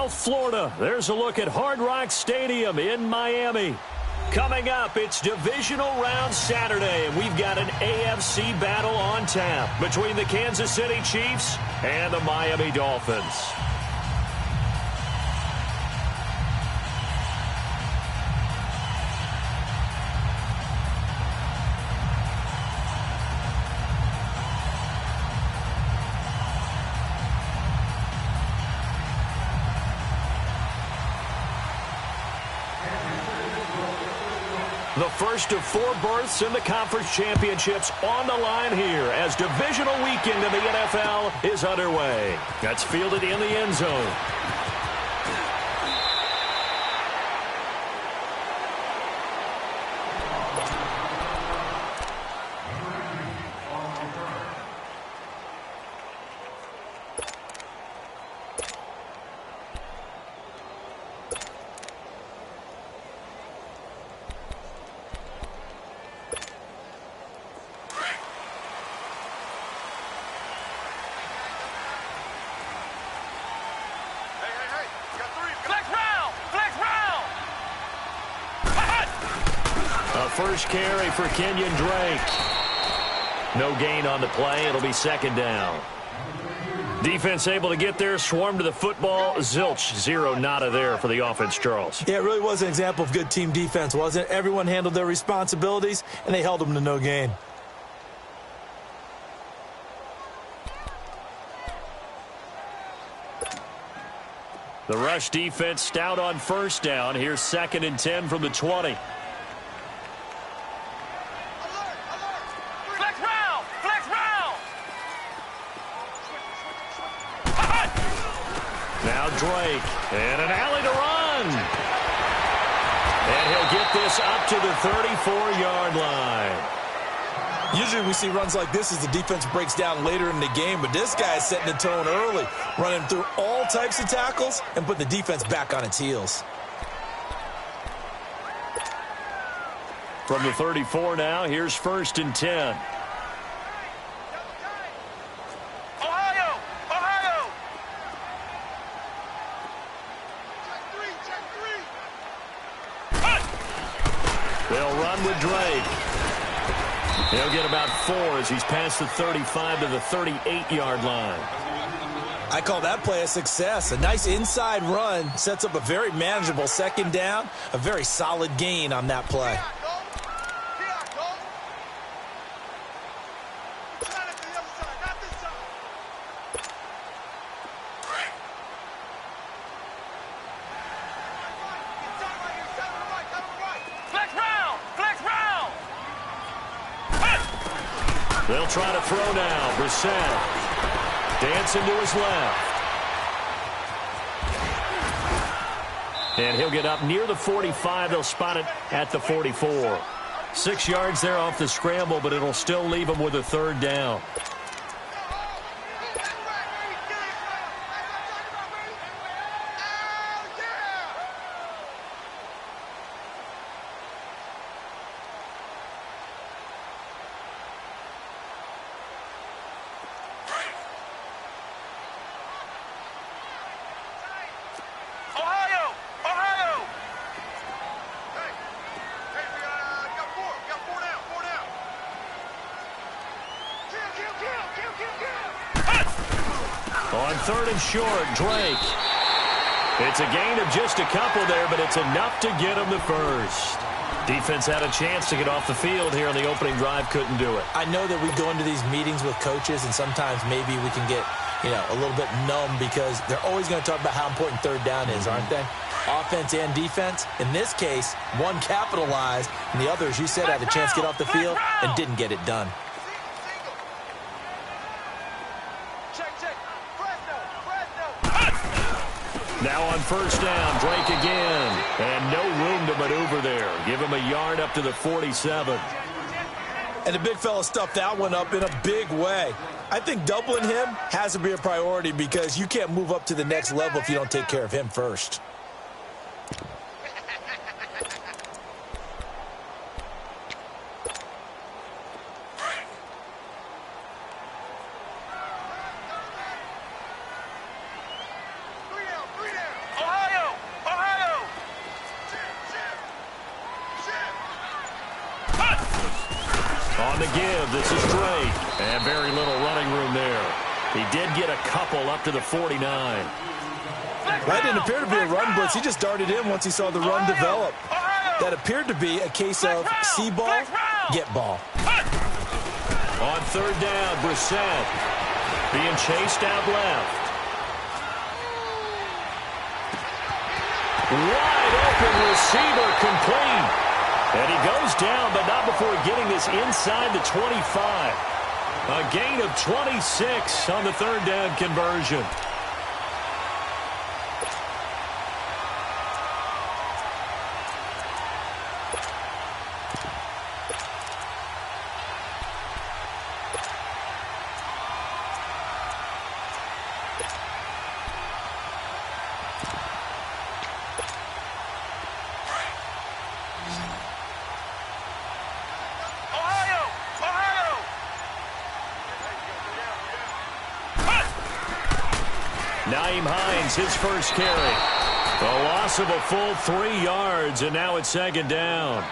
South Florida. There's a look at Hard Rock Stadium in Miami. Coming up, it's divisional round Saturday, and we've got an AFC battle on tap between the Kansas City Chiefs and the Miami Dolphins. The first of 4 berths in the conference championships on the line here as divisional weekend in the NFL is underway. That's fielded in the end zone. First carry for Kenyon Drake. No gain on the play. It'll be second down. Defense able to get there, swarm to the football. Zilch, 0 nada there for the offense, Charles. Yeah, it really was an example of good team defense, wasn't it? Everyone handled their responsibilities, and they held them to no gain. The rush defense stout on first down. Here's 2nd and 10 from the 20. Now Drake, and an alley to run. And he'll get this up to the 34-yard line. Usually we see runs like this as the defense breaks down later in the game, but this guy is setting the tone early, running through all types of tackles and put the defense back on its heels. From the 34 now, here's 1st and 10. They'll run with Drake. He'll get about 4 as he's past the 35 to the 38-yard line. I call that play a success. A nice inside run sets up a very manageable second down, a very solid gain on that play. They'll try to throw now. Brissett dancing to his left. And he'll get up near the 45. They'll spot it at the 44. 6 yards there off the scramble, but it'll still leave him with a 3rd down. On 3rd and short, Drake. It's a gain of just a couple there, but it's enough to get him the first. Defense had a chance to get off the field here on the opening drive, couldn't do it. I know that we go into these meetings with coaches, and sometimes maybe we can get, a little bit numb because they're always going to talk about how important 3rd down is, aren't they? Offense and defense. In this case, one capitalized, and the other, as you said, had a chance to get off the field and didn't get it done. Now on 1st down, Drake again. And no room to maneuver there. Give him a yard up to the 47. And the big fella stuffed that one up in a big way. I think doubling him has to be a priority because you can't move up to the next level if you don't take care of him first. on the give. This is Drake. And very little running room there. He did get a couple up to the 49. That didn't appear to be a run blitz. He just darted in once he saw the run develop. That appeared to be a case of see ball, get ball. On third down, Brissett being chased out left. Wide open receiver complete. And he goes down, but not before getting this inside the 25. A gain of 26 on the third down conversion. His first carry. A loss of a full 3 yards, and now it's second down.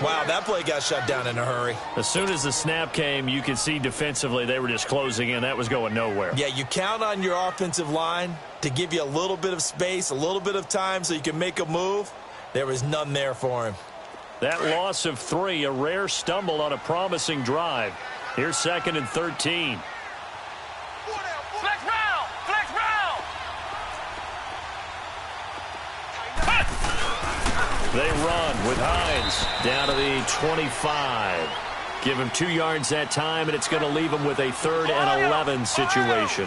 Wow, that play got shut down in a hurry. As soon as the snap came, you could see defensively they were just closing in. That was going nowhere. Yeah, you count on your offensive line to give you a little bit of space, a little bit of time so you can make a move. There was none there for him. That loss of 3, a rare stumble on a promising drive. Here's second and 13. They run with Hines down to the 25. Give him 2 yards that time, and it's going to leave him with a 3rd and 11 situation.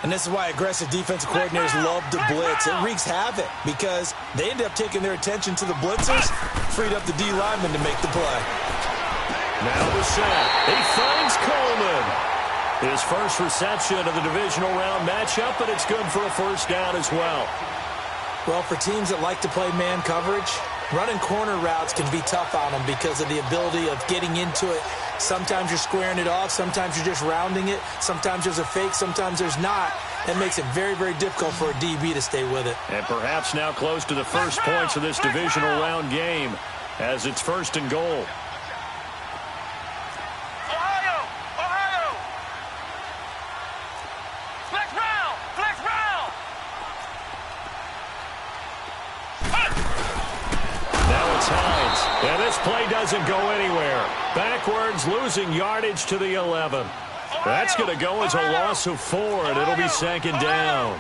And this is why aggressive defensive coordinators love to blitz. It wreaks havoc because they end up taking their attention to the blitzers, freed up the D lineman to make the play. Now Brissett. He finds Coleman. His first reception of the divisional round matchup, but it's good for a first down as well. Well, for teams that like to play man coverage, running corner routes can be tough on them because of the ability of getting into it. Sometimes you're squaring it off. Sometimes you're just rounding it. Sometimes there's a fake. Sometimes there's not. That makes it very, very difficult for a DB to stay with it. And perhaps now close to the first points of this divisional round game as it's 1st and goal. And this play doesn't go anywhere. Backwards, losing yardage to the 11. That's going to go as a loss of 4, and it'll be second down.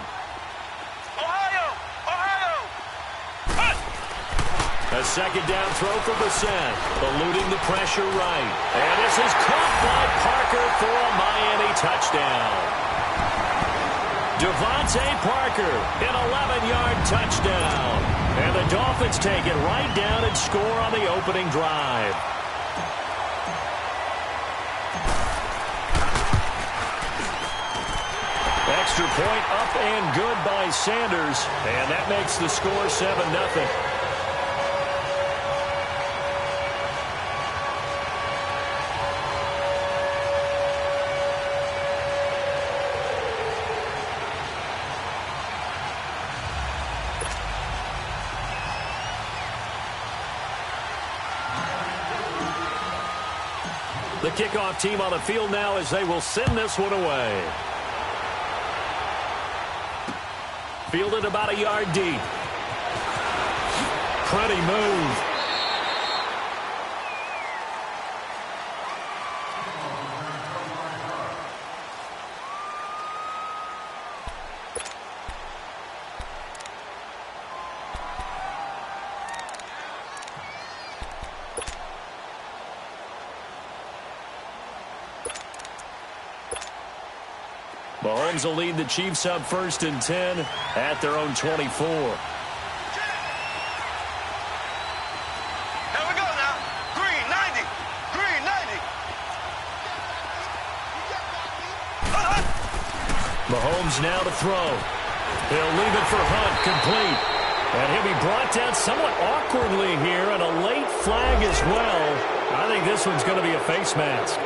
A second down throw for Brissett, eluding the pressure right. And this is caught by Parker for a Miami touchdown. Devontae Parker, an 11-yard touchdown. And the Dolphins take it right down and score on the opening drive. Extra point up and good by Sanders. And that makes the score 7-0. The kickoff team on the field now as they will send this one away. Fielded about a yard deep. Pretty move. Mahomes will lead the Chiefs up 1st and 10 at their own 24. Here we go now. Green 90. Green 90. Mahomes now to throw. He'll leave it for Hunt, complete. And he'll be brought down somewhat awkwardly here, and a late flag as well. I think this one's going to be a face mask.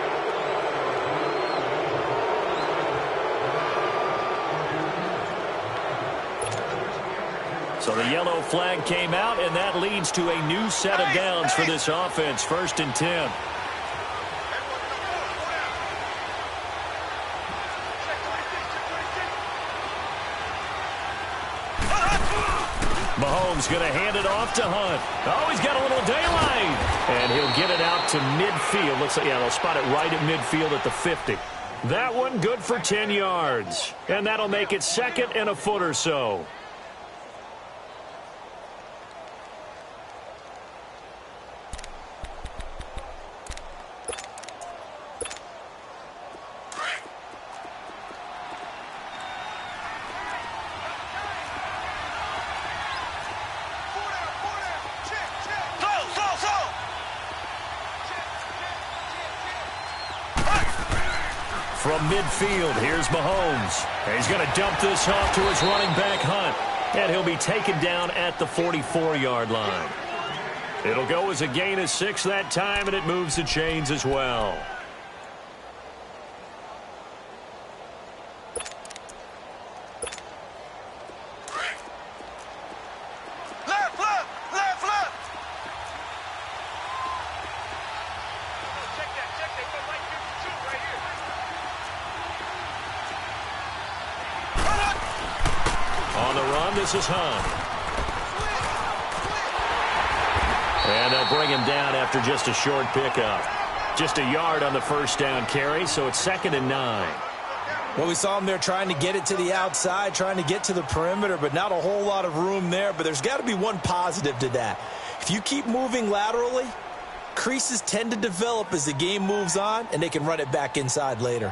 So the yellow flag came out, and that leads to a new set of downs for this offense. 1st and 10. Mahomes going to hand it off to Hunt. Oh, he's got a little daylight. And he'll get it out to midfield. Looks like, yeah, they'll spot it right at midfield at the 50. That one good for 10 yards. And that'll make it second and a foot or so. From midfield, here's Mahomes. And he's going to dump this off to his running back, Hunt. And he'll be taken down at the 44-yard line. It'll go as a gain of 6 that time, and it moves the chains as well. This is Hunt. And they'll bring him down after just a short pickup. Just a yard on the first down carry, so it's 2nd and 9. Well, we saw him there trying to get it to the outside, trying to get to the perimeter, but not a whole lot of room there. But there's got to be one positive to that. If you keep moving laterally, creases tend to develop as the game moves on, and they can run it back inside later.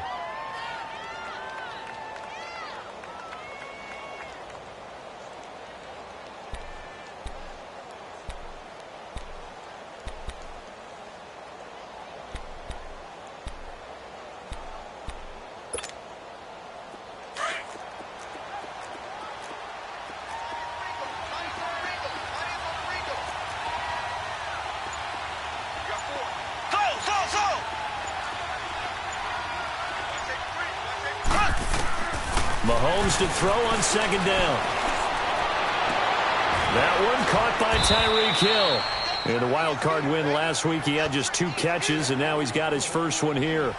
Mahomes to throw on 2nd down. That one caught by Tyreek Hill. In the wild card win last week, he had just 2 catches, and now he's got his first one here.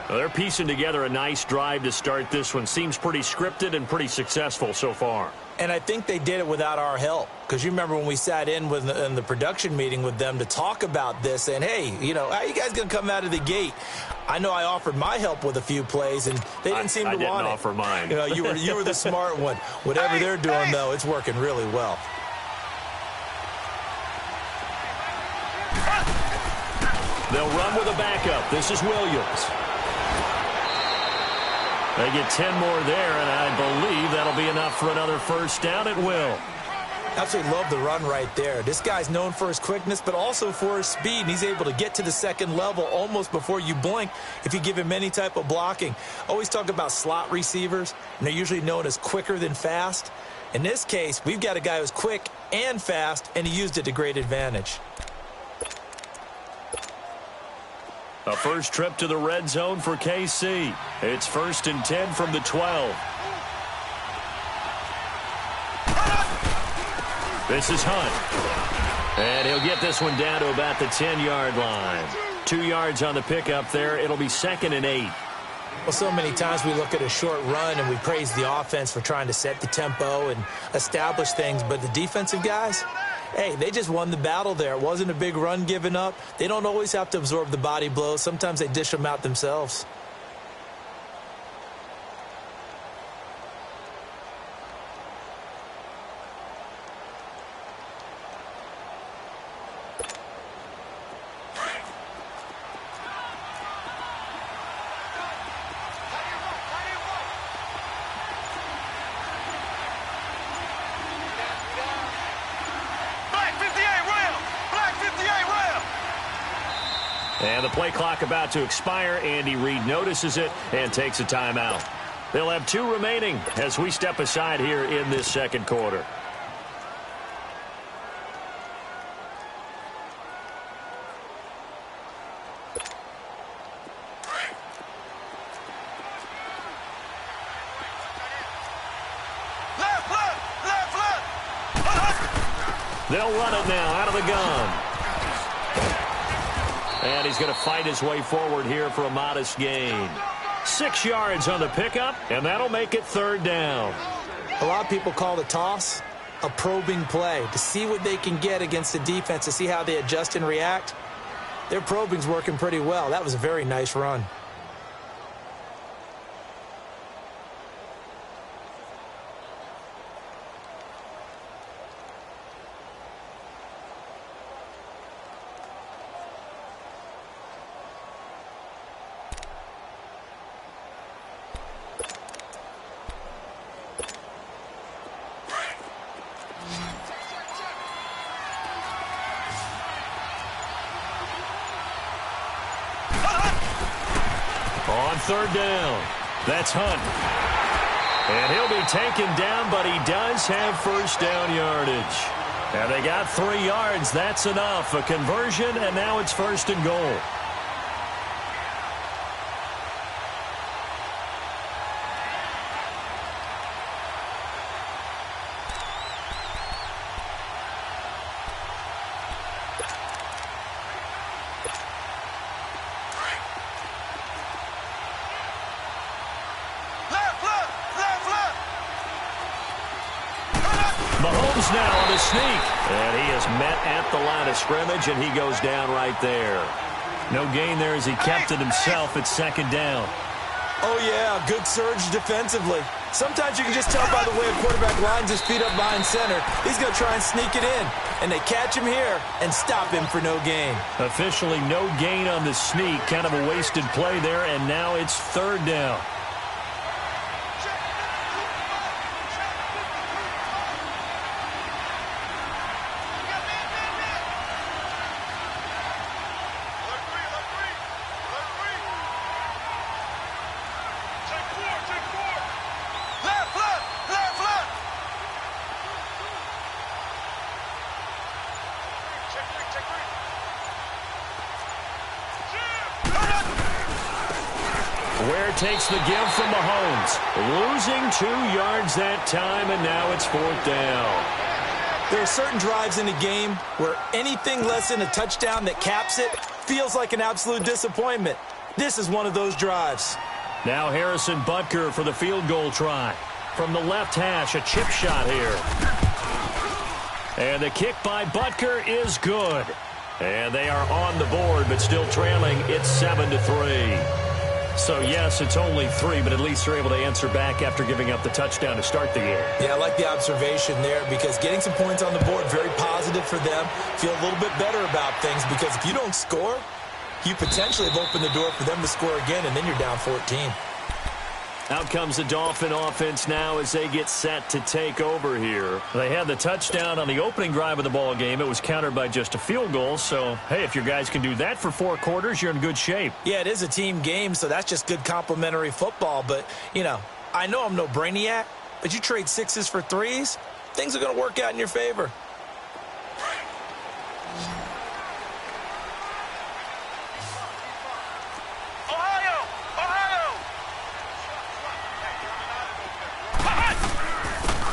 Well, they're piecing together a nice drive to start this one. Seems pretty scripted and pretty successful so far. And I think they did it without our help. Because you remember when we sat in the production meeting with them to talk about this, and hey, you know, how are you guys going to come out of the gate? I know I offered my help with a few plays, and they didn't seem to want it. I didn't offer mine. You know, you were the smart one. Whatever they're doing, though, it's working really well. They'll run with a backup. This is Williams. They get 10 more there, and I believe that'll be enough for another first down. It will. Absolutely love the run right there. This guy's known for his quickness, but also for his speed. And he's able to get to the second level almost before you blink if you give him any type of blocking. Always talk about slot receivers, and they're usually known as quicker than fast. In this case, we've got a guy who's quick and fast, and he used it to great advantage. A first trip to the red zone for KC. It's 1st and 10 from the 12. This is Hunt. And he'll get this one down to about the 10-yard line. 2 yards on the pickup there. It'll be 2nd and 8. Well, so many times we look at a short run and we praise the offense for trying to set the tempo and establish things. But the defensive guys, hey, they just won the battle there. It wasn't a big run given up. They don't always have to absorb the body blows. Sometimes they dish them out themselves. And the play clock about to expire. Andy Reid notices it and takes a timeout. They'll have 2 remaining as we step aside here in this second quarter. They'll run it now out of the gun. And he's going to fight his way forward here for a modest gain. 6 yards on the pickup, and that'll make it 3rd down. A lot of people call it a toss. a probing play to see what they can get against the defense, to see how they adjust and react. Their probing's working pretty well. That was a very nice run. On third down, that's Hunt. And he'll be taken down, but he does have first down yardage. And they got 3 yards. That's enough. A conversion, and now it's first and goal. Mahomes now on the sneak. And he is met at the line of scrimmage, and he goes down right there. No gain there as he kept it himself at second down. Oh, yeah, good surge defensively. Sometimes you can just tell by the way a quarterback lines his feet up behind center. He's going to try and sneak it in. And they catch him here and stop him for no gain. Officially no gain on the sneak. Kind of a wasted play there, and now it's third down. Ware takes the give from Mahomes. Losing 2 yards that time, and now it's fourth down. There are certain drives in the game where anything less than a touchdown that caps it feels like an absolute disappointment. This is one of those drives. Now Harrison Butker for the field goal try. From the left hash, a chip shot here. And the kick by Butker is good. And they are on the board, but still trailing. It's 7-3. So, yes, it's only 3, but at least they're able to answer back after giving up the touchdown to start the game. Yeah, I like the observation there because getting some points on the board, very positive for them. Feel a little bit better about things because if you don't score, you potentially have opened the door for them to score again, and then you're down 14. Out comes the Dolphin offense now as they get set to take over here. They had the touchdown on the opening drive of the ball game. It was countered by just a field goal. So, hey, if your guys can do that for 4 quarters, you're in good shape. Yeah, it is a team game, so that's just good complimentary football. But, you know, I know I'm no brainiac, but you trade 6s for 3s, things are going to work out in your favor.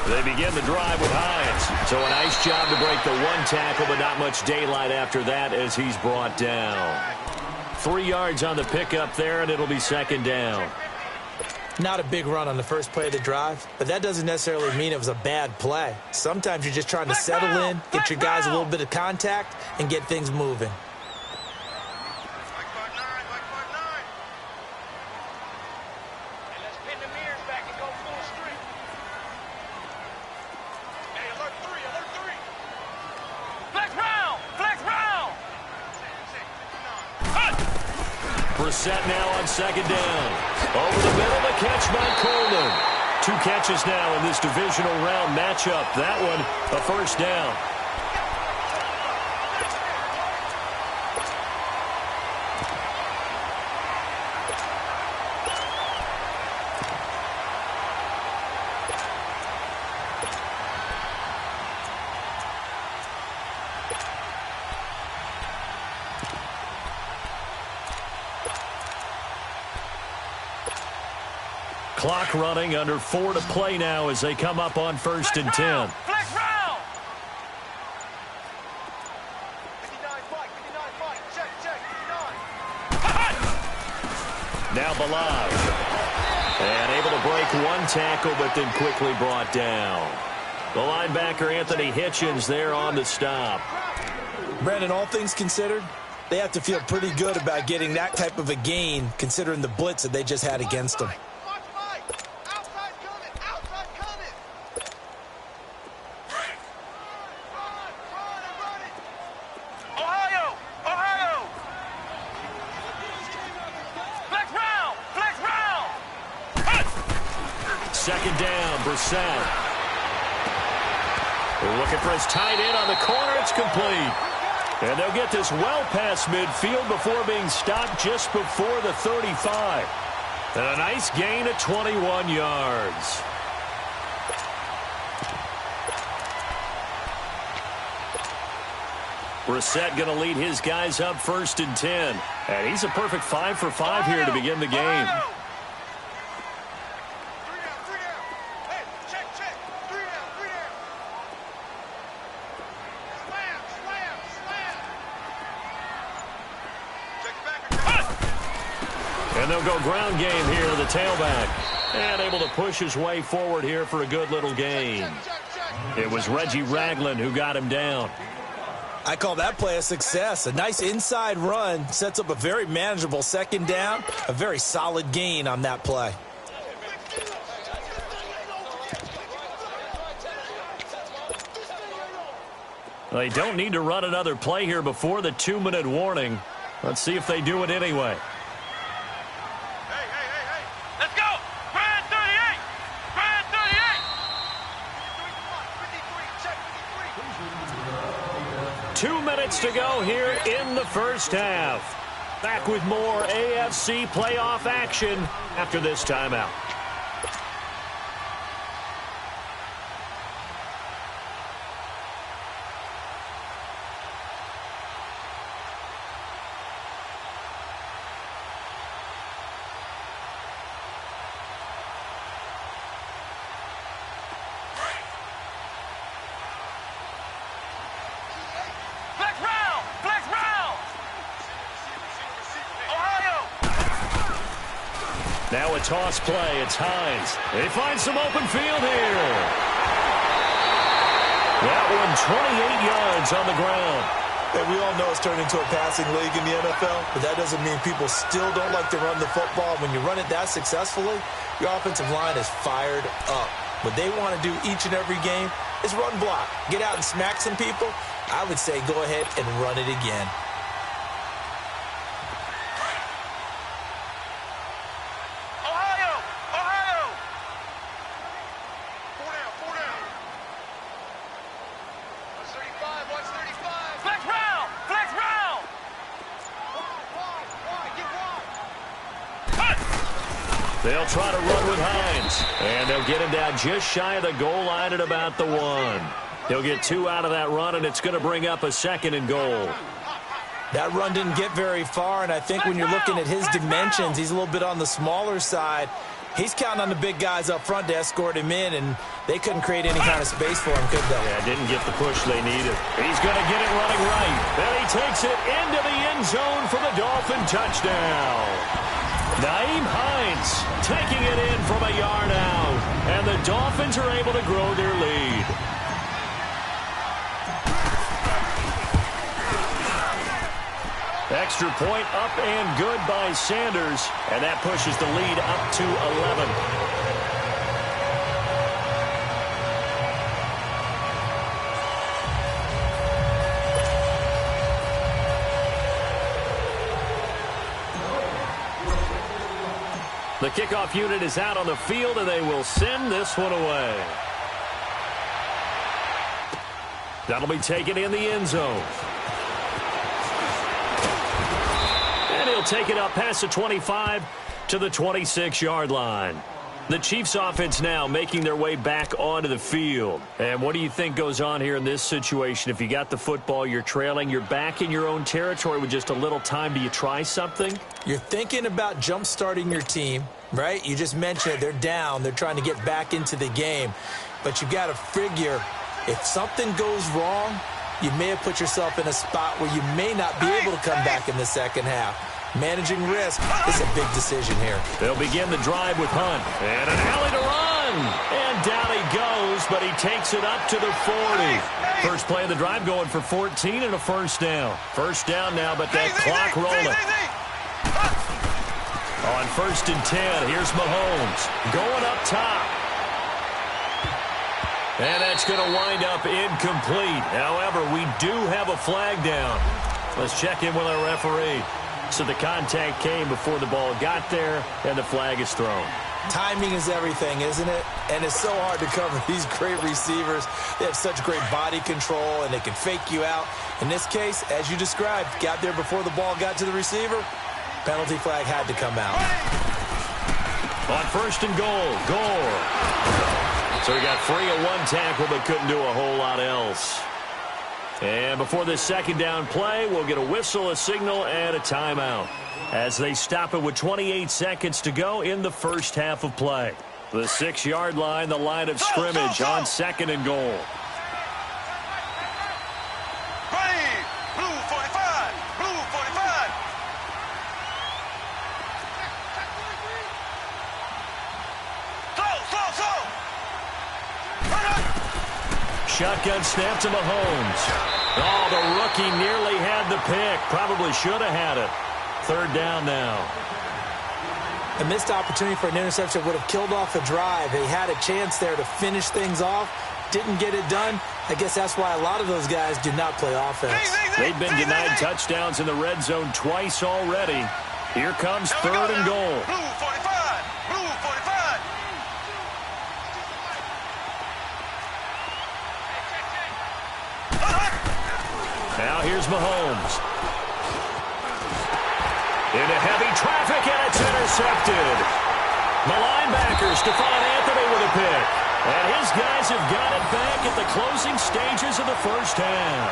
They begin the drive with Hines. So a nice job to break the 1 tackle, but not much daylight after that as he's brought down. 3 yards on the pickup there, and it'll be second down. Not a big run on the first play of the drive, but that doesn't necessarily mean it was a bad play. Sometimes you're just trying to settle in, get your guys a little bit of contact, and get things moving. Set now on second down. Over the middle, the catch by Coleman. 2 catches now in this divisional round matchup. That one, a first down. Clock running, under 4 to play now as they come up on first and 10. Flex round. Now Balaj. And able to break 1 tackle, but then quickly brought down. The linebacker, Anthony Hitchens, there on the stop. Brandon, all things considered, they have to feel pretty good about getting that type of a gain, considering the blitz that they just had against them. Second down, Brissett. They're looking for his tight end on the corner. It's complete. And they'll get this well past midfield before being stopped just before the 35. And a nice gain of 21 yards. Brissett going to lead his guys up 1st and 10. And he's a perfect 5 for 5 here to begin the game. And they'll go ground game here to the tailback. And able to push his way forward here for a good little gain. It was Reggie Ragland who got him down. I call that play a success. A nice inside run sets up a very manageable second down. A very solid gain on that play. They don't need to run another play here before the 2-minute warning. Let's see if they do it anyway. Let's go! Brand 38! Brand 38! 2 minutes to go here in the first half. Back with more AFC playoff action after this timeout. Now a toss play. It's Hines. They find some open field here. That one 28 yards on the ground. And we all know it's turned into a passing league in the NFL, but that doesn't mean people still don't like to run the football. When you run it that successfully, your offensive line is fired up. What they want to do each and every game is run block. Get out and smack some people. I would say go ahead and run it again. They'll try to run with Hines. And they'll get him down just shy of the goal line at about the 1. He'll get 2 out of that run, and it's going to bring up a 2nd and goal. That run didn't get very far, and I think when you're looking at his dimensions, he's a little bit on the smaller side. He's counting on the big guys up front to escort him in, and they couldn't create any kind of space for him, could they? Yeah, didn't get the push they needed. He's going to get it running right. Then he takes it into the end zone for the Dolphin touchdown. Nyheim Hines taking it in from a yard out, and the Dolphins are able to grow their lead. Extra point up and good by Sanders, and that pushes the lead up to 11. The kickoff unit is out on the field, and they will send this one away. That'll be taken in the end zone. And he'll take it up past the 25 to the 26-yard line. The Chiefs offense now making their way back onto the field. And what do you think goes on here in this situation? If you got the football, you're trailing, you're back in your own territory with just a little time. Do you try something? You're thinking about jump-starting your team, right? You just mentioned they're down. They're trying to get back into the game. But you've got to figure if something goes wrong, you may have put yourself in a spot where you may not be able to come back in the second half. Managing risk is a big decision here. They'll begin the drive with Hunt. And an alley to run. And down he goes, but he takes it up to the 40. First play of the drive going for 14 and a first down. First down now, but that clock rolling. On 1st and 10, here's Mahomes going up top. And that's going to wind up incomplete. However, we do have a flag down. Let's check in with our referee. So the contact came before the ball got there, and the flag is thrown. Timing is everything, isn't it? And it's so hard to cover these great receivers. They have such great body control, and they can fake you out. In this case, as you described, got there before the ball got to the receiver. Penalty flag had to come out. On 1st and goal, Gore. So he got free of one tackle, but couldn't do a whole lot else. And before this second down play, we'll get a whistle, a signal, and a timeout as they stop it with 28 seconds to go in the first half of play. The 6-yard line, the line of scrimmage on 2nd and goal. Blue 45, blue 45. Slow. Shotgun snap to Mahomes. Oh, the rookie nearly had the pick. Probably should have had it. 3rd down now. A missed opportunity for an interception would have killed off the drive. They had a chance there to finish things off. Didn't get it done. I guess that's why a lot of those guys do not play offense. They've been denied touchdowns in the red zone twice already. Here comes 3rd and goal. Blue 45, blue 45. Now here's Mahomes. Into heavy traffic, and it's intercepted. The linebacker, Stephon Anthony with a pick. And his guys have got it back at the closing stages of the first half.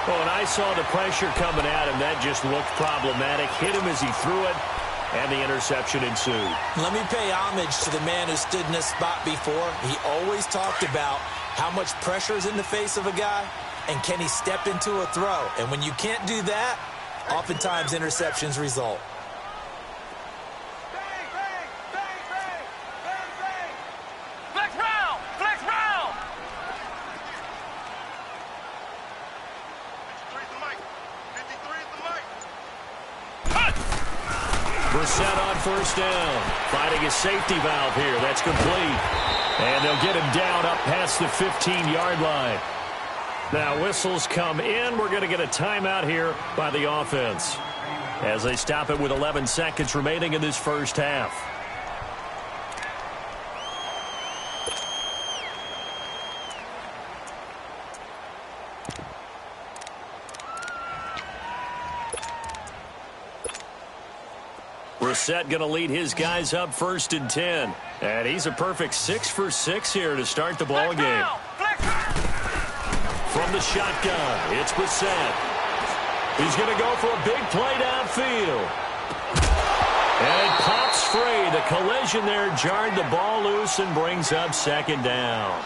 Oh, and I saw the pressure coming at him. That just looked problematic. Hit him as he threw it, and the interception ensued. Let me pay homage to the man who stood in this spot before. He always talked about how much pressure is in the face of a guy, and can he step into a throw. And when you can't do that, oftentimes interceptions result. Flex round. 53 is the mic. 53 is the mic. Brissett on 1st down. Finding his safety valve here. That's complete. And they'll get him down up past the 15-yard line. Now whistles come in. We're going to get a timeout here by the offense as they stop it with 11 seconds remaining in this first half. Brissett going to lead his guys up 1st and 10. And he's a perfect 6 for 6 here to start the ball game. From the shotgun, it's Brissett. He's going to go for a big play downfield. And it pops free. The collision there jarred the ball loose and brings up 2nd down.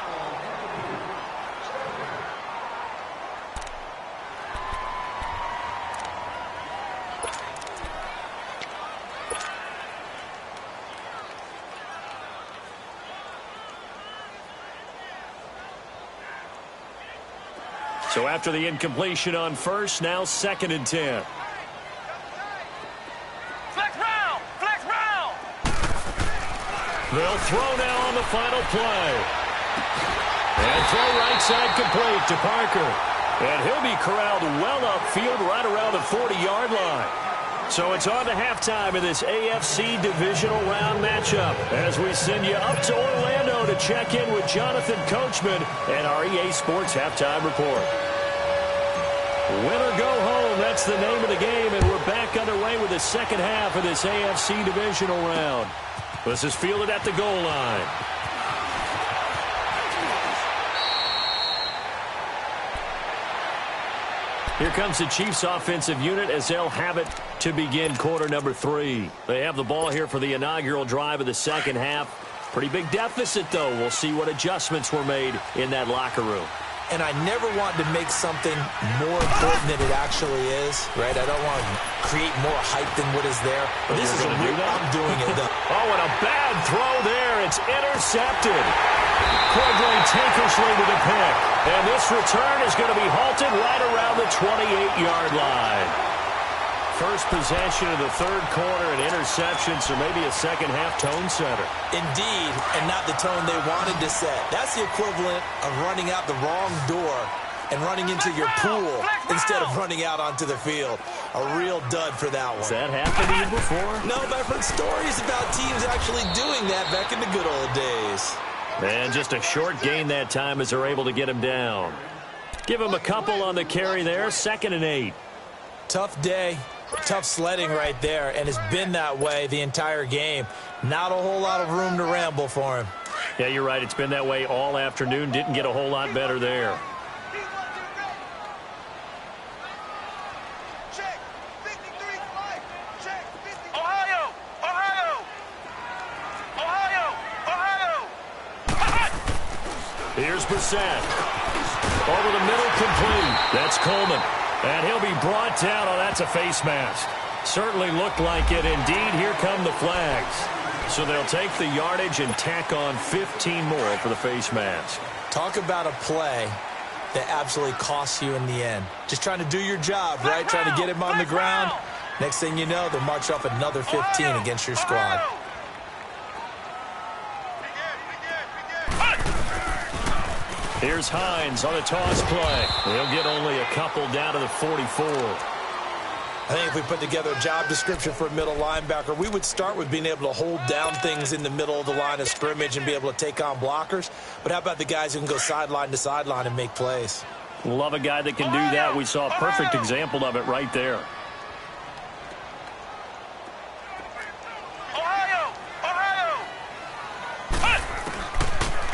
So after the incompletion on 1st, now 2nd and 10. Flex round. They'll throw now on the final play. And throw right side complete to Parker. And he'll be corralled well upfield right around the 40-yard line. So it's on to halftime in this AFC divisional round matchup as we send you up to Orlando to check in with Jonathan Coachman and our EA Sports Halftime Report. Win or go home, that's the name of the game, and we're back underway with the second half of this AFC divisional round. This is fielded at the goal line. Here comes the Chiefs offensive unit as they'll have it to begin quarter number 3. They have the ball here for the inaugural drive of the second half. Pretty big deficit, though. We'll see what adjustments were made in that locker room. and I never want to make something more important than it actually is, right? I don't want to create more hype than what is there. But this is I'm doing it, though. Oh, and a bad throw there. It's intercepted. Cordray Tankersley to the pick. And this return is going to be halted right around the 28-yard line. First possession of the third quarter, an interception, so maybe a second-half tone setter. Indeed, and not the tone they wanted to set. That's the equivalent of running out the wrong door and running into your pool instead of running out onto the field. A real dud for that one. Has that happened to you before? No, but I've heard stories about teams actually doing that back in the good old days. And just a short gain that time as they're able to get him down. Give him a couple on the carry there, 2nd and 8. Tough day. Tough sledding right there, and it's been that way the entire game. Not a whole lot of room to ramble for him. Yeah, you're right. It's been that way all afternoon. Didn't get a whole lot better there. Ohio! Ohio! Ohio! Ohio! Here's Brissett. Over the middle, complete. That's Coleman. And he'll be brought down. Oh, that's a face mask. Certainly looked like it. Indeed, here come the flags. So they'll take the yardage and tack on 15 more for the face mask. Talk about a play that absolutely costs you in the end. Just trying to do your job, right? Trying to get him on the ground. Next thing you know, they'll march off another 15 against your squad. Here's Hines on a toss play. He'll get only a couple down to the 44. I think if we put together a job description for a middle linebacker, we would start with being able to hold down things in the middle of the line of scrimmage and be able to take on blockers. But how about the guys who can go sideline to sideline and make plays? Love a guy that can do that. We saw a perfect example of it right there.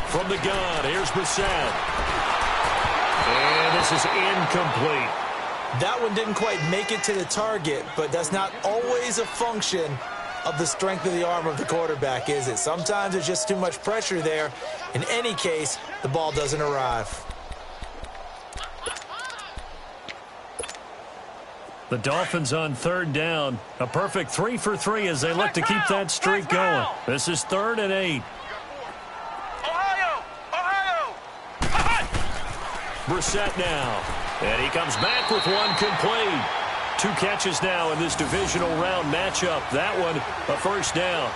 From the gun, here's Brissett. And this is incomplete. That one didn't quite make it to the target, but that's not always a function of the strength of the arm of the quarterback, is it? Sometimes there's just too much pressure there. In any case, the ball doesn't arrive. The Dolphins on 3rd down. A perfect 3 for 3 as they look to keep that streak going. This is 3rd and 8. Brissett now. And he comes back with one complete. 2 catches now in this divisional round matchup. That one, a first down.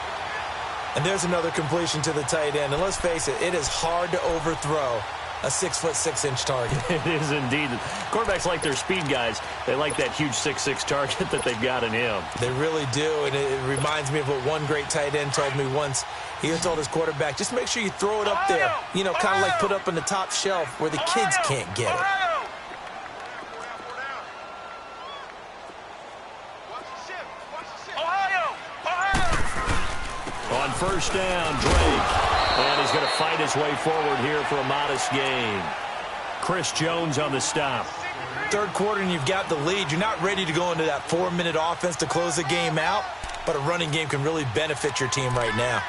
And there's another completion to the tight end. And let's face it, it is hard to overthrow a 6'6" target. It is indeed. Quarterbacks like their speed guys. They like that huge 6'6" target that they've got in him. They really do. And it reminds me of what one great tight end told me once. He told his quarterback, just make sure you throw it up there. You know, kind of like put up on the top shelf where the kids can't get it. On first down, Drake. And he's going to fight his way forward here for a modest gain. Chris Jones on the stop. 3rd quarter and you've got the lead. You're not ready to go into that 4-minute offense to close the game out, but a running game can really benefit your team right now.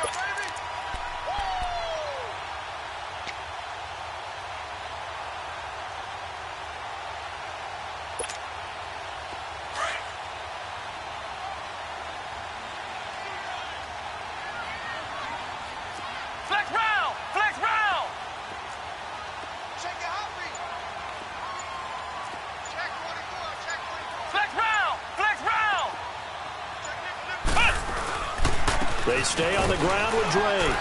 They stay on the ground with Drake.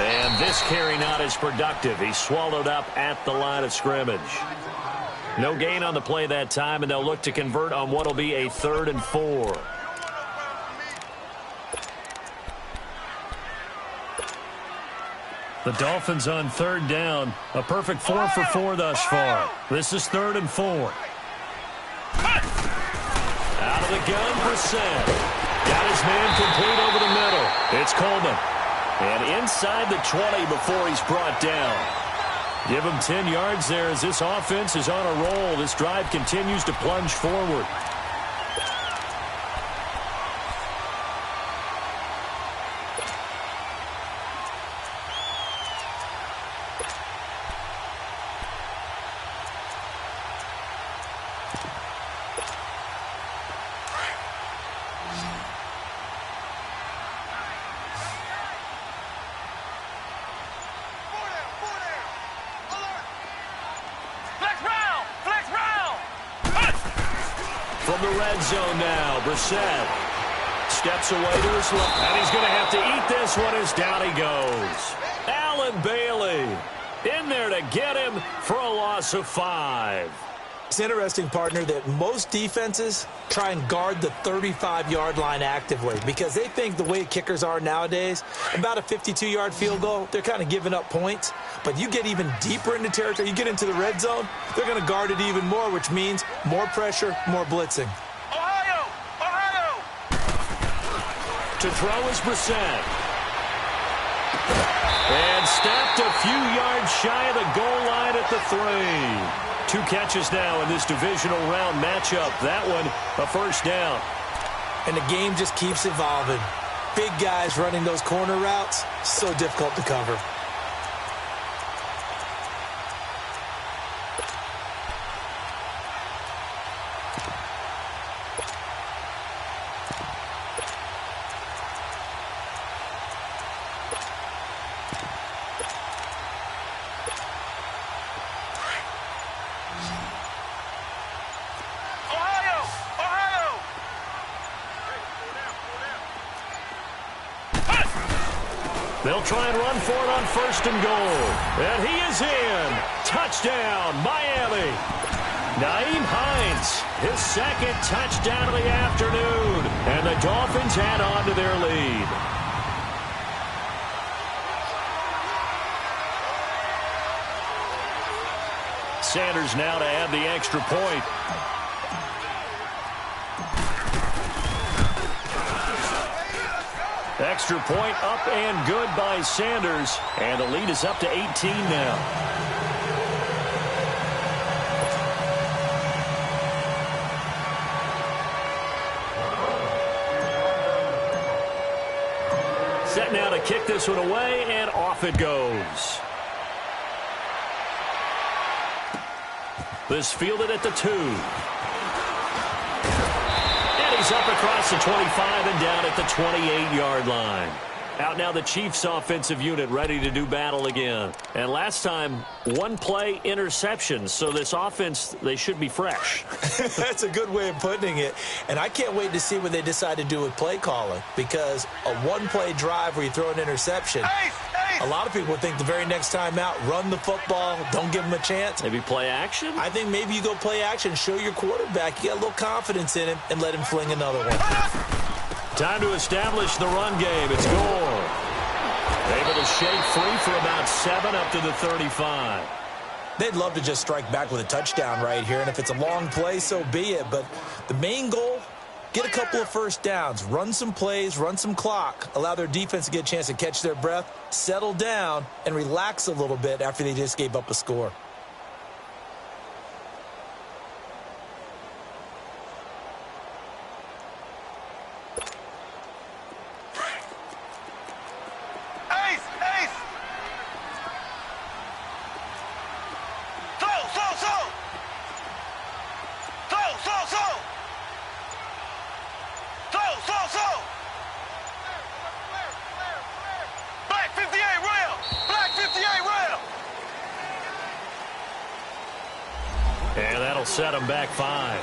And this carry not as productive. He's swallowed up at the line of scrimmage. No gain on the play that time, and they'll look to convert on what will be a 3rd and 4. The Dolphins on 3rd down. A perfect 4 for 4 thus far. This is 3rd and 4. Out of the gun, Brissett. Got his man complete over the middle. It's Coleman. And inside the 20 before he's brought down. Give him 10 yards there as this offense is on a roll. This drive continues to plunge forward. from the red zone now. Brissett steps away to his left, and he's going to have to eat this one as down he goes. Allen Bailey in there to get him for a loss of 5. It's interesting, partner, that most defenses try and guard the 35-yard line actively because they think the way kickers are nowadays, about a 52-yard field goal, they're kind of giving up points. But you get even deeper into territory, you get into the red zone, they're going to guard it even more, which means more pressure, more blitzing. Ohio! Ohio! To throw is Brissett. And stopped a few yards shy of the goal line at the 3. 2 catches now in this divisional round matchup. That one, a first down. And the game just keeps evolving. Big guys running those corner routes, so difficult to cover. They'll try and run for it on 1st and goal. And he is in. Touchdown, Miami. Nyheim Hines, his 2nd touchdown of the afternoon. And the Dolphins add on to their lead. Sanders now to add the extra point. Extra point up and good by Sanders. And the lead is up to 18 now. Set now to kick this one away, and off it goes. This fielded at the 2. He's up across the 25 and down at the 28-yard line. Out now the Chiefs offensive unit ready to do battle again. And last time, 1 play interception. So this offense, they should be fresh. That's a good way of putting it. And I can't wait to see what they decide to do with play calling. Because a 1-play drive where you throw an interception, a lot of people think the very next time out, run the football, don't give them a chance. Maybe play action? I think maybe you go play action, show your quarterback, you got a little confidence in him, and let him fling another one. Time to establish the run game. It's Gore. Able to shake free for about 7 up to the 35. They'd love to just strike back with a touchdown right here, and if it's a long play, so be it. But the main goal, get a couple of first downs, run some plays, run some clock, allow their defense to get a chance to catch their breath, settle down, and relax a little bit after they just gave up a score. And that'll set them back 5.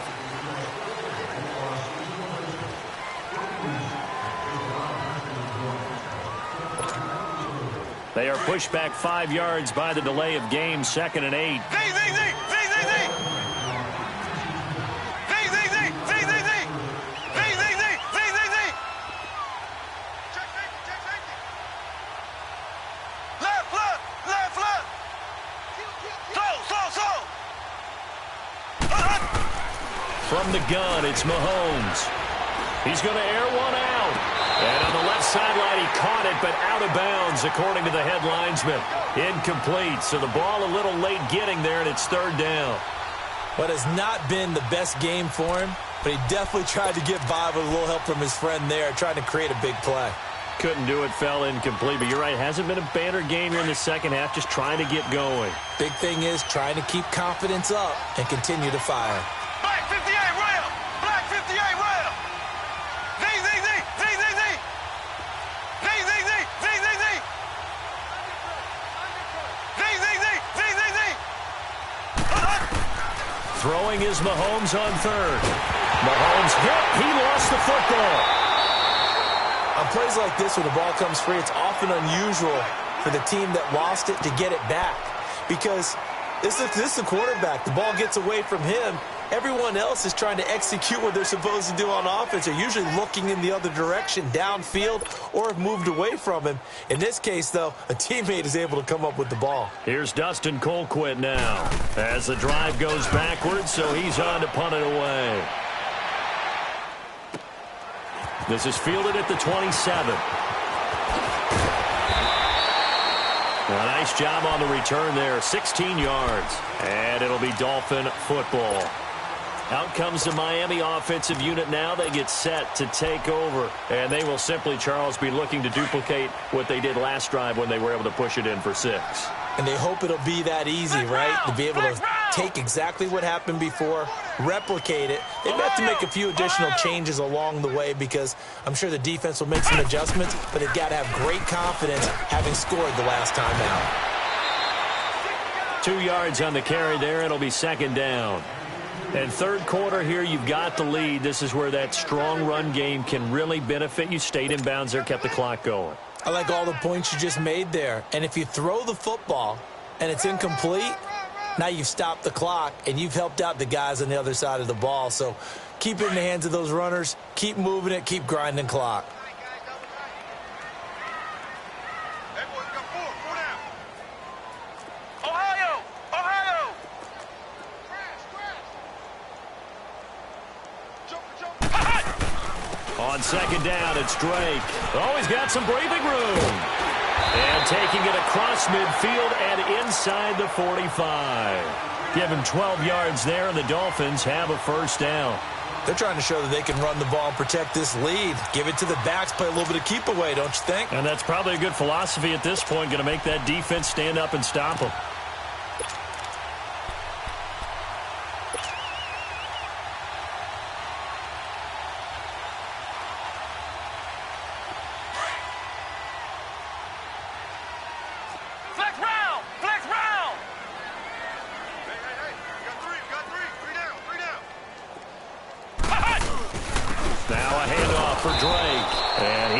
They are pushed back 5 yards by the delay of game, 2nd and 8. From the gun, it's Mahomes. He's going to air one out. And on the left sideline, he caught it, but out of bounds, according to the head linesman. Incomplete, so the ball a little late getting there, and it's 3rd down. What has not been the best game for him, but he definitely tried to get by with a little help from his friend there, trying to create a big play. Couldn't do it, fell incomplete, but you're right, hasn't been a banner game here in the second half, just trying to get going. Big thing is trying to keep confidence up and continue to fire. Black 58 rail! Black 58 rail! Z, Z, Z, Z, Z, Z! Z, Z, Z, Z, Z, Z! Z, Z, Z, Z, Z, Z! Throwing is Mahomes on 3rd. Mahomes hit. He lost the football. On plays like this, when the ball comes free, it's often unusual for the team that lost it to get it back. Because this is the quarterback. The ball gets away from him. Everyone else is trying to execute what they're supposed to do on offense. They're usually looking in the other direction, downfield, or have moved away from him. In this case, though, a teammate is able to come up with the ball. Here's Dustin Colquitt now as the drive goes backwards, so he's on to punt it away. This is fielded at the 27. A nice job on the return there, 16 yards. And it'll be Dolphin football. Out comes the Miami offensive unit now. They get set to take over. And they will simply, Charles, be looking to duplicate what they did last drive when they were able to push it in for 6. And they hope it'll be that easy, right? To be able to take exactly what happened before, replicate it. They may have to make a few additional changes along the way because I'm sure the defense will make some adjustments, but they've got to have great confidence having scored the last time out. 2 yards on the carry there. It'll be second down. And third quarter here, you've got the lead. This is where that strong run game can really benefit you. Stayed in bounds there, kept the clock going. I like all the points you just made there. And if you throw the football and it's incomplete, now you've stopped the clock and you've helped out the guys on the other side of the ball. So keep it in the hands of those runners. Keep moving it. Keep grinding clock. On second down, it's Drake. Oh, he's got some breathing room. And taking it across midfield and inside the 45. Give him 12 yards there, and the Dolphins have a first down. They're trying to show that they can run the ball and protect this lead. Give it to the backs, play a little bit of keep away, don't you think? And that's probably a good philosophy at this point, going to make that defense stand up and stop them.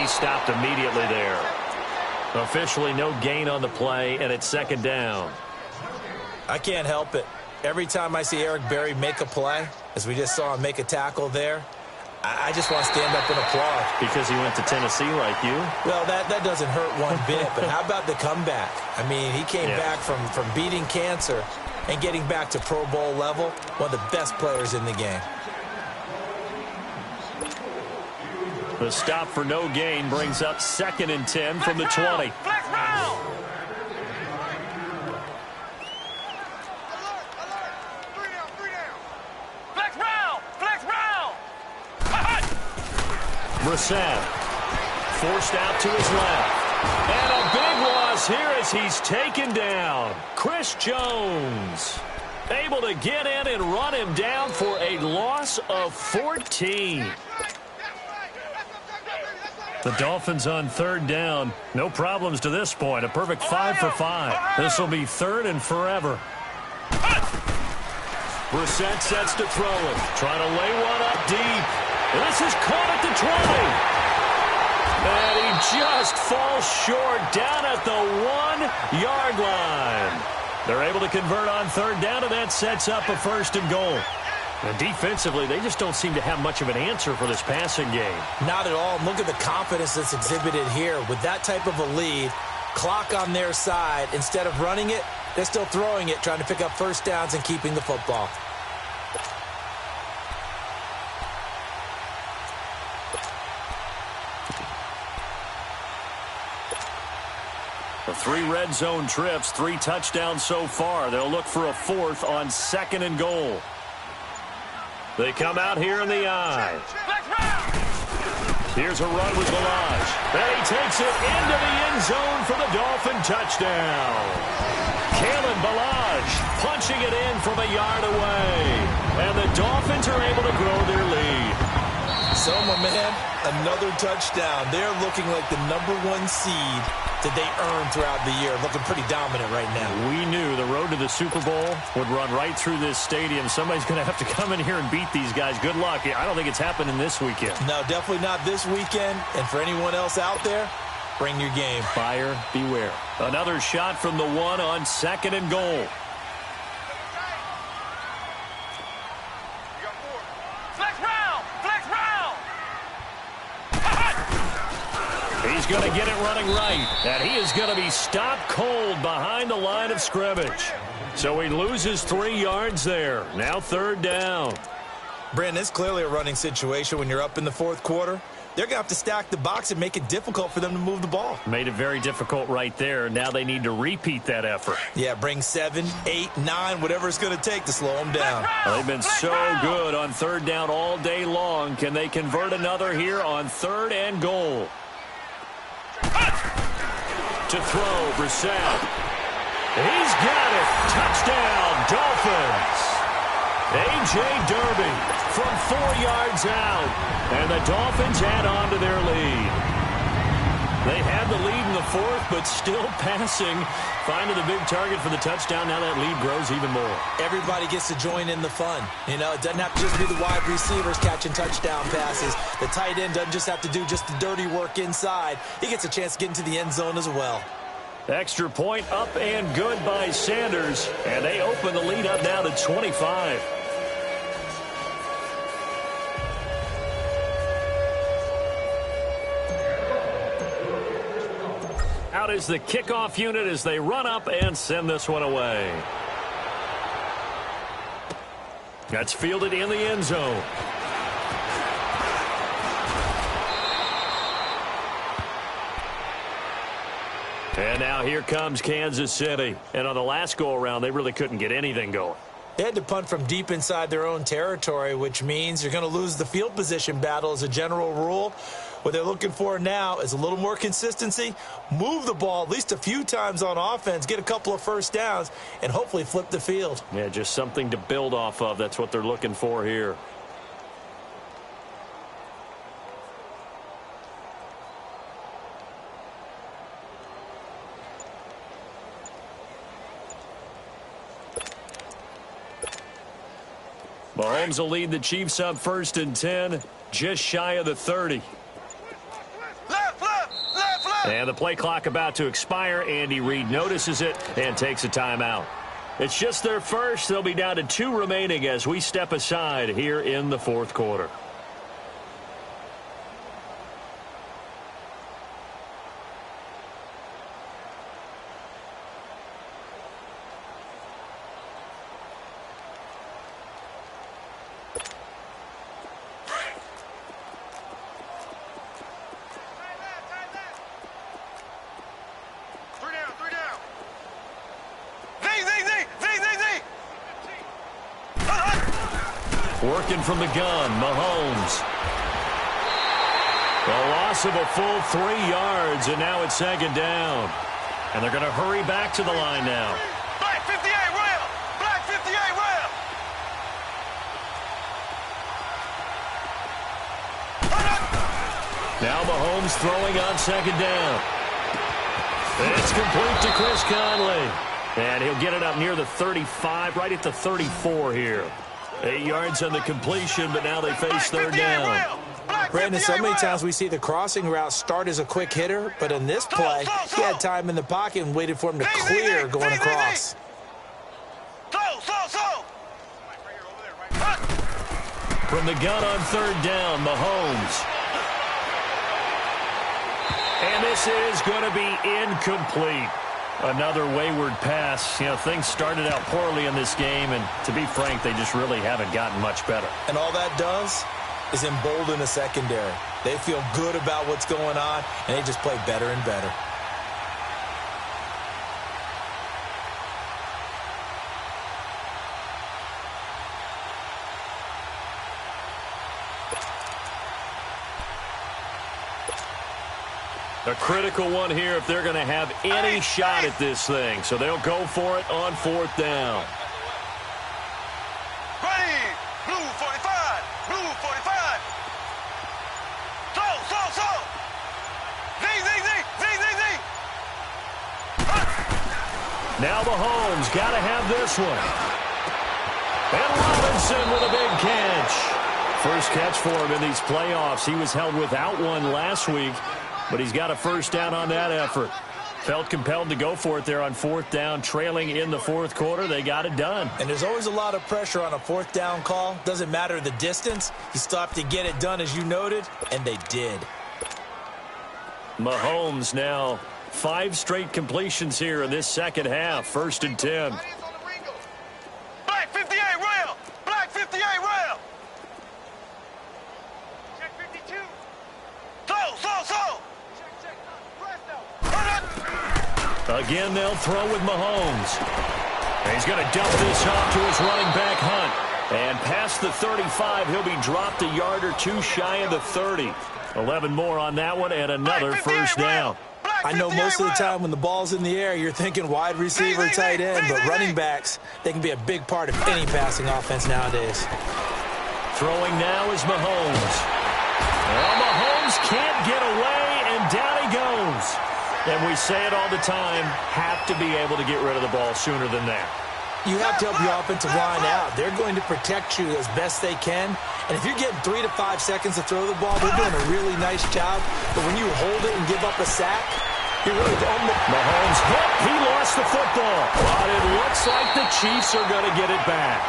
Stopped immediately there. Officially no gain on the play, and it's second down. I can't help it. Every time I see Eric Berry make a play, as we just saw him make a tackle there, I just want to stand up and applaud. Because he went to Tennessee like you? Well, that doesn't hurt one bit, but how about the comeback? I mean, he came back from beating cancer and getting back to Pro Bowl level, one of the best players in the game. The stop for no gain brings up 2nd and 10 from the 20. Flex round! Flex round! Flex round! Brissett forced out to his left. And a big loss here as he's taken down. Chris Jones able to get in and run him down for a loss of 14. The Dolphins on third down. No problems to this point. A perfect 5 for 5. This will be third and forever. Brissett sets to throw it. Trying to lay one up deep. And this is caught at the 20. And he just falls short down at the 1-yard line. They're able to convert on third down, and that sets up a first and goal. And defensively, they just don't seem to have much of an answer for this passing game. Not at all. Look at the confidence that's exhibited here. With that type of a lead, clock on their side, instead of running it, they're still throwing it, trying to pick up first downs and keeping the football. The 3 red zone trips, 3 touchdowns so far. They'll look for a 4th on 2nd and goal. They come out here in the eye. Here's a run with Balaj. And he takes it into the end zone for the Dolphin touchdown. Kalen Balaj punching it in from a yard away. And the Dolphins are able to grow their lead. So, my man, another touchdown. They're looking like the #1 seed that they earned throughout the year. Looking pretty dominant right now. We knew the road to the Super Bowl would run right through this stadium. Somebody's going to have to come in here and beat these guys. Good luck. I don't think it's happening this weekend. No, definitely not this weekend. And for anyone else out there, bring your game. Buyer beware. Another shot from the 1 on 2nd and goal. He's going to get it running right, and he is going to be stopped cold behind the line of scrimmage. So he loses 3 yards there. Now 3rd down. Brandon, it's clearly a running situation when you're up in the 4th quarter. They're going to have to stack the box and make it difficult for them to move the ball. Made it very difficult right there. Now they need to repeat that effort. Yeah, bring 7, 8, 9, whatever it's going to take to slow them down. Well, they've been so good on 3rd down all day long. Can they convert another here on 3rd and goal? To throw, Brissett. He's got it. Touchdown, Dolphins. A.J. Derby from 4 yards out. And the Dolphins add on to their lead. They had the lead in the 4th, but still passing. Finding the big target for the touchdown. Now that lead grows even more. Everybody gets to join in the fun. You know, it doesn't have to just be the wide receivers catching touchdown passes. The tight end doesn't just have to do just the dirty work inside. He gets a chance to get into the end zone as well. Extra point up and good by Sanders. And they open the lead up now to 25. Out is the kickoff unit as they run up and send this one away. That's fielded in the end zone. And now here comes Kansas City. And on the last go-around, they really couldn't get anything going. They had to punt from deep inside their own territory, which means you're going to lose the field position battle as a general rule. What they're looking for now is a little more consistency, move the ball at least a few times on offense, get a couple of first downs, and hopefully flip the field. Yeah, just something to build off of. That's what they're looking for here. Mahomes will lead the Chiefs up 1st and 10, just shy of the 30. And the play clock about to expire. Andy Reid notices it and takes a timeout. It's just their first. They'll be down to 2 remaining as we step aside here in the 4th quarter. Working from the gun, Mahomes. A loss of a full 3 yards, and now it's 2nd down. And they're going to hurry back to the line now. Black 58 rail! Black 58 rail! Now Mahomes throwing on 2nd down. It's complete to Chris Conley. And he'll get it up near the 35, right at the 34 here. 8 yards on the completion, but now they face 3rd down. Brandon, so many times we see the crossing route start as a quick hitter, but in this play, he had time in the pocket and waited for him to clear going across. From the gun on 3rd down, Mahomes. And this is going to be incomplete. Another wayward pass. You know, things started out poorly in this game, and to be frank, they just really haven't gotten much better. And all that does is embolden the secondary. They feel good about what's going on, and they just play better and better. A critical one here if they're going to have any shot at this thing. So they'll go for it on 4th down. Ready! Blue 45! Blue 45! Now Mahomes got to have this one. And Robinson with a big catch. First catch for him in these playoffs. He was held without one last week, but he's got a first down on that effort. Felt compelled to go for it there on fourth down, trailing in the fourth quarter. They got it done. And there's always a lot of pressure on a fourth down call. Doesn't matter the distance. You still have to get it done, as you noted, and they did. Mahomes now 5 straight completions here in this second half. First and 10. Black 58 rail. Black 58 rail. Check 52. So. Again, they'll throw with Mahomes. And he's going to dump this off to his running back, Hunt. And past the 35, he'll be dropped a yard or two shy of the 30. 11 more on that one and another first down. I know most of the time when the ball's in the air, you're thinking wide receiver, tight end, but running backs, they can be a big part of any passing offense nowadays. Throwing now is Mahomes. Well, Mahomes can't get away, and down he goes. And we say it all the time, have to be able to get rid of the ball sooner than that. You have to help your offensive line out. They're going to protect you as best they can. And if you're getting 3 to 5 seconds to throw the ball, they're doing a really nice job. But when you hold it and give up a sack, you really don't. Mahomes hit. He lost the football. But it looks like the Chiefs are going to get it back.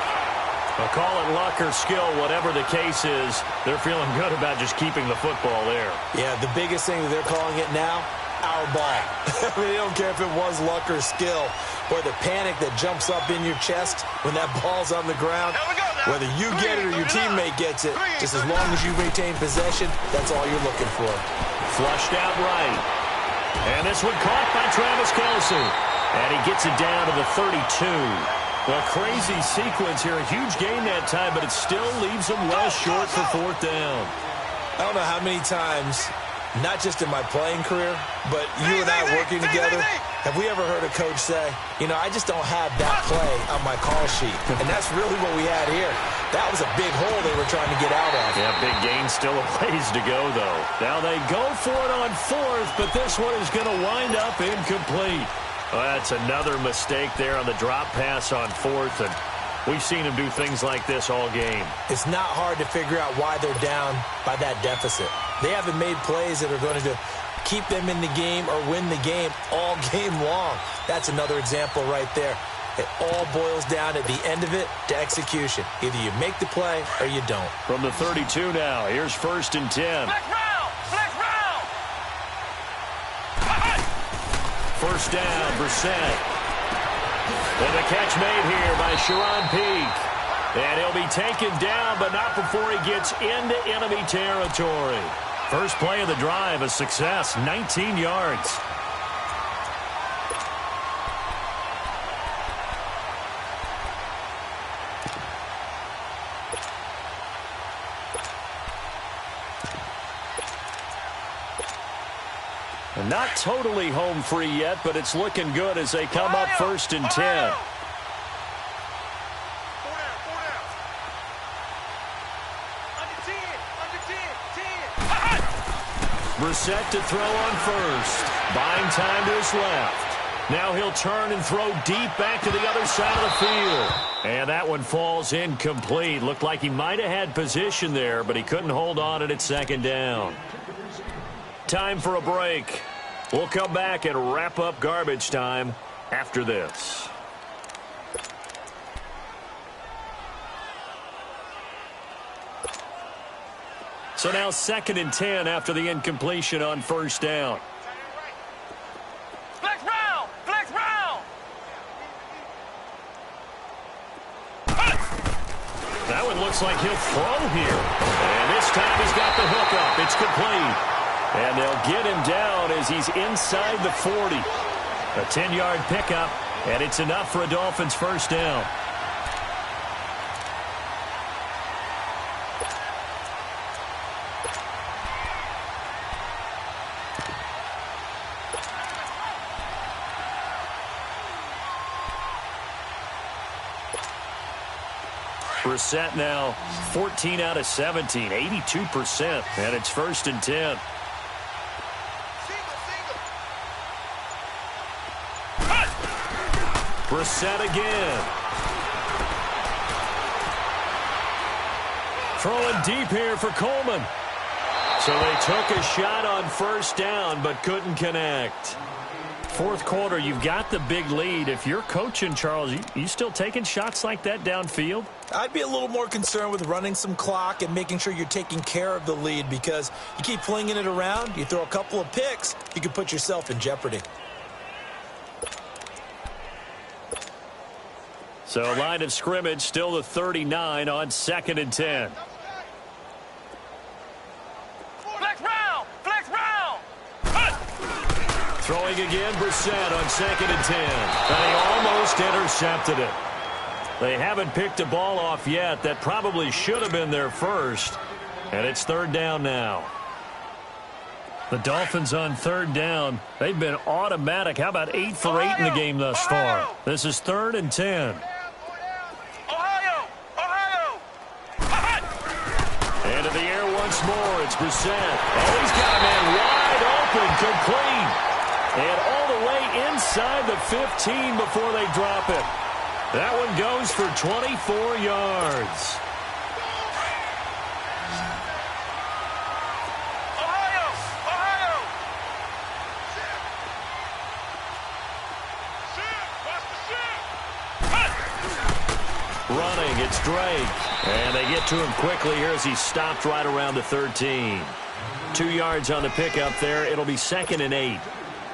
I'll call it luck or skill, whatever the case is. They're feeling good about just keeping the football there. Yeah, the biggest thing that they're calling it now, our ball. I mean, they don't care if it was luck or skill or the panic that jumps up in your chest when that ball's on the ground. Whether you get it or your teammate gets it, just as long as you retain possession, that's all you're looking for. Flushed out right. And this one caught by Travis Kelce. And he gets it down to the 32. Well, crazy sequence here. A huge gain that time, but it still leaves him well short for fourth down. I don't know how many times, not just in my playing career, but you and I working together, have we ever heard a coach say, you know, I just don't have that play on my call sheet. And that's really what we had here. That was a big hole they were trying to get out of. Yeah, big gain, still a ways to go, though. Now they go for it on fourth, but this one is going to wind up incomplete. Well, that's another mistake there on the drop pass on fourth, and we've seen him do things like this all game. It's not hard to figure out why they're down by that deficit. They haven't made plays that are going to keep them in the game or win the game all game long. That's another example right there. It all boils down at the end of it to execution. Either you make the play or you don't. From the 32 now, here's first and 10. Black round. First down, Brissett. And the catch made here by Sharon Peak. And he'll be taken down, but not before he gets into enemy territory. First play of the drive, a success, 19 yards. Not totally home free yet, but it's looking good as they come up first and 10. Brissett to throw on first. Buying time to his left. Now he'll turn and throw deep back to the other side of the field. And that one falls incomplete. Looked like he might have had position there, but he couldn't hold on at second down. Time for a break. We'll come back and wrap up garbage time after this. So now second and 10 after the incompletion on first down. Flex round. That one looks like he'll throw here. And this time he's got the hook up. It's complete. And they'll get him down as he's inside the 40. A 10-yard pickup, and it's enough for a Dolphins first down. Brissett now 14 out of 17, 82%, and it's first and 10. Brissett again. Throwing deep here for Coleman. So they took a shot on first down, but couldn't connect. Fourth quarter, you've got the big lead. If you're coaching, Charles, you still taking shots like that downfield? I'd be a little more concerned with running some clock and making sure you're taking care of the lead, because you keep flinging it around, you throw a couple of picks, you can put yourself in jeopardy. So line of scrimmage still the 39 on 2nd and 10. Throwing again, Brissett on 2nd and 10. And he almost intercepted it. They haven't picked a ball off yet. That probably should have been their first. And it's 3rd down now. The Dolphins on 3rd down. They've been automatic. How about 8 for 8 in the game thus far? This is 3rd and 10. Into the air once more. It's Brissett. Oh, he's got a man wide open, complete. And all the way inside the 15 before they drop it. That one goes for 24 yards. Running, it's Drake. And they get to him quickly here as he stopped right around the 13. 2 yards on the pickup there. It'll be 2nd and 8.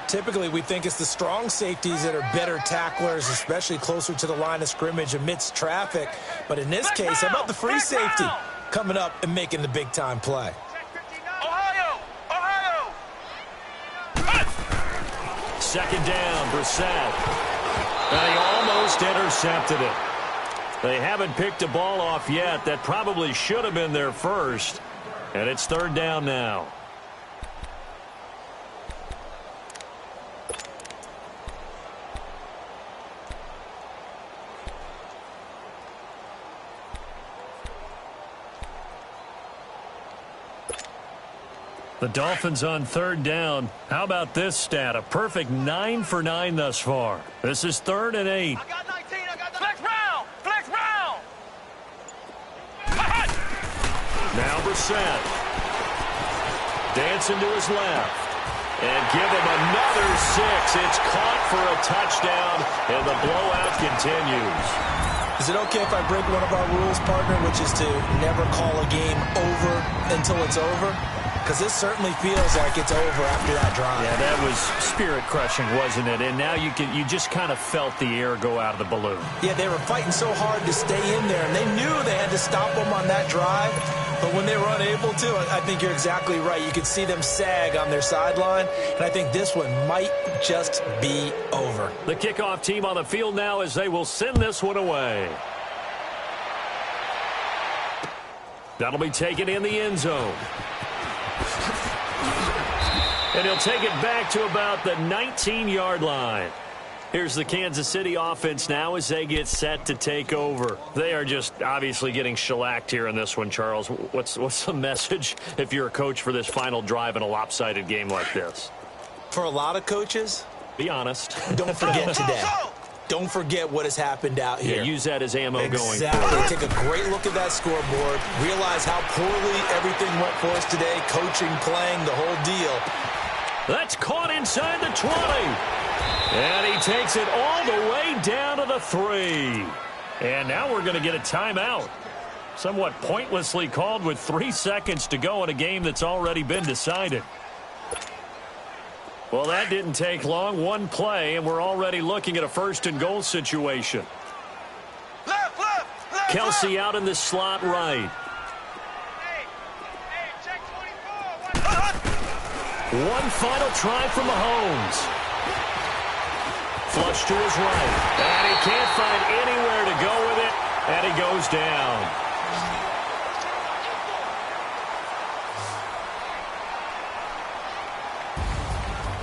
Typically, we think it's the strong safeties that are better tacklers, especially closer to the line of scrimmage amidst traffic. But in this case, how about the free safety coming up and making the big-time play? Second down, Brissett. And he almost intercepted it. They haven't picked a ball off yet. That probably should have been their first. And it's 3rd down now. The Dolphins on 3rd down. How about this stat? A perfect 9 for 9 thus far. This is 3rd and 8. I got 19. I got 19. Flex round. Flex round. Now Brissett. Dancing to his left. And give him another 6. It's caught for a touchdown, and the blowout continues. Is it okay if I break one of our rules, partner, which is to never call a game over until it's over? Because this certainly feels like it's over after that drive. Yeah, that was spirit-crushing, wasn't it? And now you just kind of felt the air go out of the balloon. Yeah, they were fighting so hard to stay in there, and they knew they had to stop them on that drive. But when they were unable to, I think you're exactly right. You could see them sag on their sideline, and I think this one might just be over. The kickoff team on the field now as they will send this one away. That'll be taken in the end zone. And he'll take it back to about the 19-yard line. Here's the Kansas City offense now as they get set to take over. They are just obviously getting shellacked here in this one, Charles. What's the message if you're a coach for this final drive in a lopsided game like this? For a lot of coaches, be honest. Don't forget today. Don't forget what has happened out here. Yeah, use that as ammo going forward. Exactly. Take a great look at that scoreboard. Realize how poorly everything went for us today. Coaching, playing, the whole deal. That's caught inside the 20. And he takes it all the way down to the 3. And now we're going to get a timeout. Somewhat pointlessly called with 3 seconds to go in a game that's already been decided. Well, that didn't take long. One play, and we're already looking at a 1st and goal situation. Left. Kelsey out in the slot right. Hey, check 24. One final try from Mahomes. Flush to his right. And he can't find anywhere to go with it, and he goes down.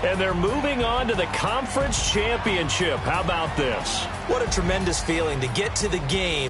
And they're moving on to the conference championship. How about this? What a tremendous feeling to get to the game.